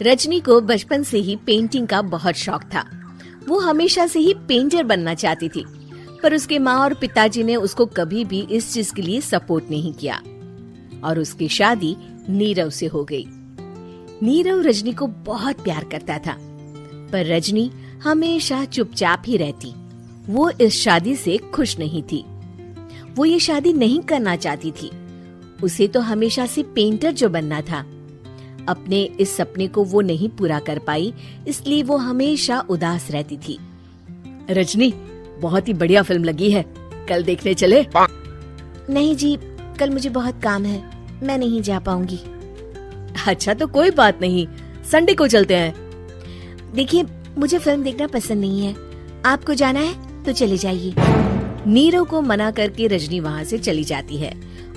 रजनी को बचपन से ही पेंटिंग का बहुत शौक था। वो हमेशा से ही पेंटर बनना चाहती थी, पर उसके माँ और पिताजी ने उसको कभी भी इस चीज के लिए सपोर्ट नहीं किया और उसकी शादी नीरव से हो गई। नीरव रजनी को बहुत प्यार करता था, पर रजनी हमेशा चुपचाप ही रहती। वो इस शादी से खुश नहीं थी। वो ये शादी नहीं करना चाहती थी। उसे तो हमेशा से पेंटर जो बनना था। अपने इस सपने को वो नहीं पूरा कर पाई, इसलिए वो हमेशा उदास रहती थी। रजनी, बहुत ही बढ़िया फिल्म लगी है, कल देखने चले? नहीं जी, कल मुझे बहुत काम है, मैं नहीं जा पाऊंगी। अच्छा तो कोई बात नहीं, संडे को चलते हैं। देखिए, मुझे फिल्म देखना पसंद नहीं है। आपको जाना है तो चले जाइए। नीरव को मना करके रजनी वहाँ से चली जाती है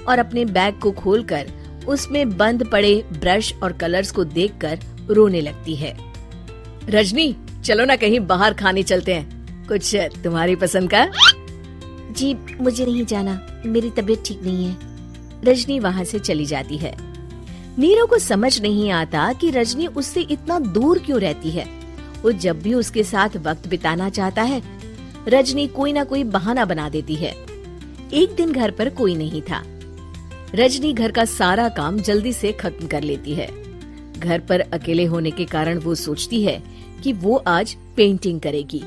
और अपने बैग को खोलकर उसमें बंद पड़े ब्रश और कलर्स को देखकर रोने लगती है। रजनी, चलो ना कहीं बाहर खाने चलते हैं, कुछ तुम्हारी पसंद का। जी, मुझे नहीं जाना, मेरी तबीयत ठीक नहीं है। रजनी वहाँ से चली जाती है। नीरव को समझ नहीं आता कि रजनी उससे इतना दूर क्यों रहती है। वो जब भी उसके साथ वक्त बिताना चाहता है, रजनी कोई ना कोई बहाना बना देती है। एक दिन घर पर कोई नहीं था। रजनी घर का सारा काम जल्दी से खत्म कर लेती है। घर पर अकेले होने के कारण वो सोचती है कि वो आज पेंटिंग करेगी।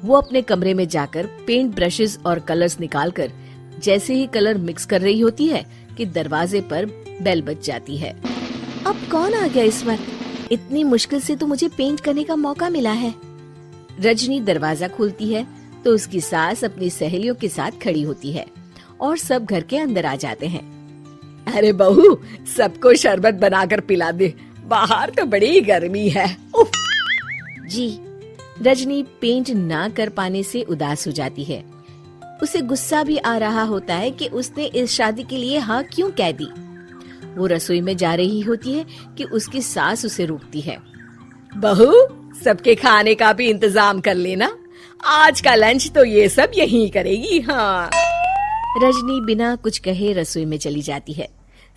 वो अपने कमरे में जाकर पेंट ब्रशेस और कलर्स निकालकर जैसे ही कलर मिक्स कर रही होती है कि दरवाजे पर बेल बज जाती है। अब कौन आ गया इस वक्त? इतनी मुश्किल से तो मुझे पेंट करने का मौका मिला है। रजनी दरवाजा खोलती है तो उसकी सास अपनी सहेलियों के साथ खड़ी होती है और सब घर के अंदर आ जाते हैं। अरे बहू, सबको शरबत बनाकर पिला दे, बाहर तो बड़ी गर्मी है। उफ। जी। रजनी पेंट ना कर पाने से उदास हो जाती है। उसे गुस्सा भी आ रहा होता है कि उसने इस शादी के लिए हाँ क्यों कह दी। वो रसोई में जा रही होती है कि उसकी सास उसे रोकती है। बहू, सबके खाने का भी इंतजाम कर लेना, आज का लंच तो ये सब यहीं करेगी। हाँ। रजनी बिना कुछ कहे रसोई में चली जाती है।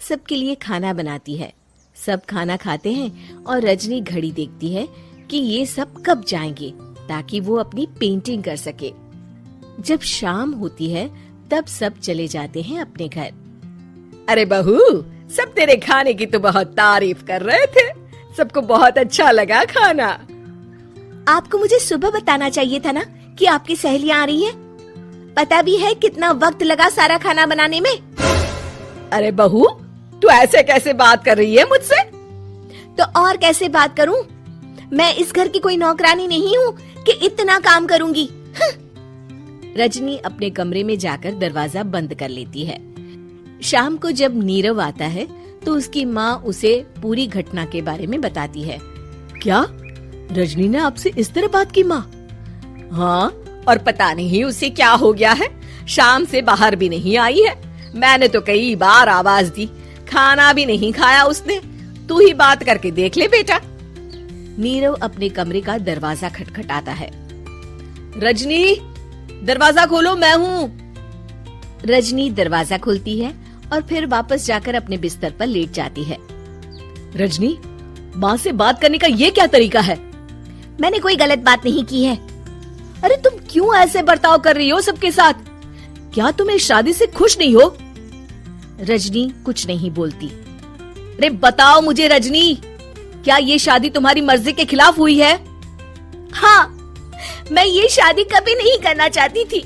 सबके लिए खाना बनाती है। सब खाना खाते हैं और रजनी घड़ी देखती है कि ये सब कब जाएंगे ताकि वो अपनी पेंटिंग कर सके। जब शाम होती है तब सब चले जाते हैं अपने घर। अरे बहू, सब तेरे खाने की तो बहुत तारीफ कर रहे थे, सबको बहुत अच्छा लगा खाना। आपको मुझे सुबह बताना चाहिए था ना कि आपकी सहेलियां आ रही हैं। पता भी है कितना वक्त लगा सारा खाना बनाने में। अरे बहू, तू ऐसे कैसे बात कर रही है मुझसे? तो और कैसे बात करूं? मैं इस घर की कोई नौकरानी नहीं हूँ कि इतना काम करूंगी। रजनी अपने कमरे में जाकर दरवाजा बंद कर लेती है। शाम को जब नीरव आता है तो उसकी माँ उसे पूरी घटना के बारे में बताती है। क्या रजनी ने आपसे इस तरह बात की माँ? हाँ, और पता नहीं उसे क्या हो गया है, शाम से बाहर भी नहीं आई है। मैंने तो कई बार आवाज दी, खाना भी नहीं खाया उसने। तू ही बात करके देख ले बेटा। नीरव अपने कमरे का दरवाजा खटखटाता है। रजनी, दरवाजा खोलो, मैं हूँ। रजनी दरवाजा खोलती है और फिर वापस जाकर अपने बिस्तर पर लेट जाती है। रजनी, माँ से बात करने का ये क्या तरीका है? मैंने कोई गलत बात नहीं की है। अरे तुम क्यों ऐसे बर्ताव कर रही हो सबके साथ? क्या तुम इस शादी से खुश नहीं हो? रजनी कुछ नहीं बोलती। अरे बताओ मुझे रजनी, क्या ये शादी तुम्हारी मर्जी के खिलाफ हुई है? हाँ, मैं ये शादी कभी नहीं करना चाहती थी।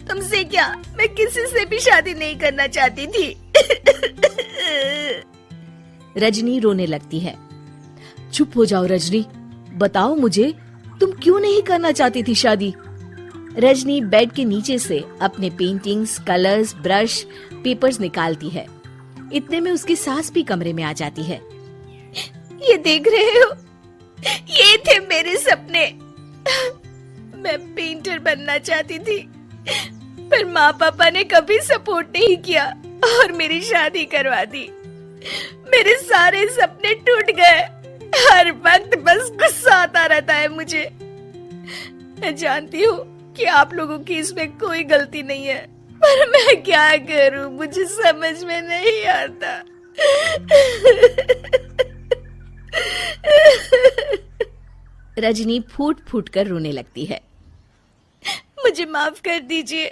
तुमसे क्या, मैं किसी से भी शादी नहीं करना चाहती थी। रजनी रोने लगती है। चुप हो जाओ रजनी, बताओ मुझे, तुम क्यों नहीं करना चाहती थी शादी? रजनी बेड के नीचे से अपने पेंटिंग्स, कलर्स, ब्रश, पेपर्स निकालती है। इतने में उसकी सास भी कमरे में आ जाती है। ये देख रहे हो, ये थे मेरे सपने। मैं पेंटर बनना चाहती थी, पर माँ पापा ने कभी सपोर्ट नहीं किया और मेरी शादी करवा दी। मेरे सारे सपने टूट गए। हर वक्त बस गुस्सा आता रहता है मुझे। मैं जानती हूँ कि आप लोगों की इसमें कोई गलती नहीं है, पर मैं क्या करूँ, मुझे समझ में नहीं आता। रजनी फूट फूट कर रोने लगती है। मुझे माफ कर दीजिए,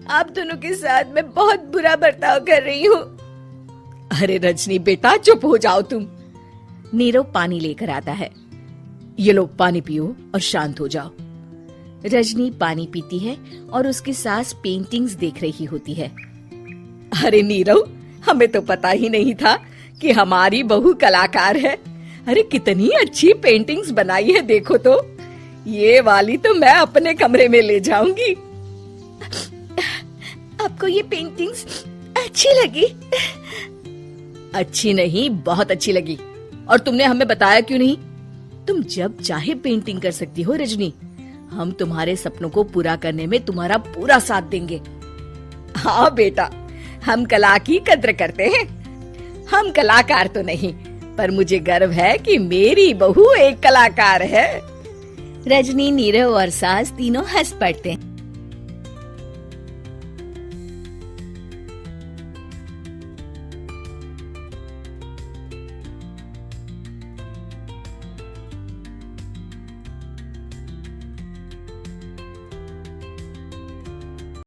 आप दोनों के साथ मैं बहुत बुरा बर्ताव कर रही हूँ। अरे रजनी बेटा चुप हो जाओ तुम। नीरव पानी लेकर आता है। ये लो पानी पियो और शांत हो जाओ। रजनी पानी पीती है और उसकी सास पेंटिंग्स देख रही होती है। अरे नीरव, हमें तो पता ही नहीं था कि हमारी बहू कलाकार है। अरे कितनी अच्छी पेंटिंग्स बनाई है, देखो तो। ये वाली तो मैं अपने कमरे में ले जाऊंगी। आपको ये पेंटिंग्स अच्छी लगी? अच्छी नहीं, बहुत अच्छी लगी। और तुमने हमें बताया क्यों नहीं? तुम जब चाहे पेंटिंग कर सकती हो रजनी। हम तुम्हारे सपनों को पूरा करने में तुम्हारा पूरा साथ देंगे। हाँ बेटा, हम कला की कद्र करते हैं। हम कलाकार तो नहीं, पर मुझे गर्व है कि मेरी बहू एक कलाकार है। रजनी, नीरव और सास तीनों हंस पड़ते हैं।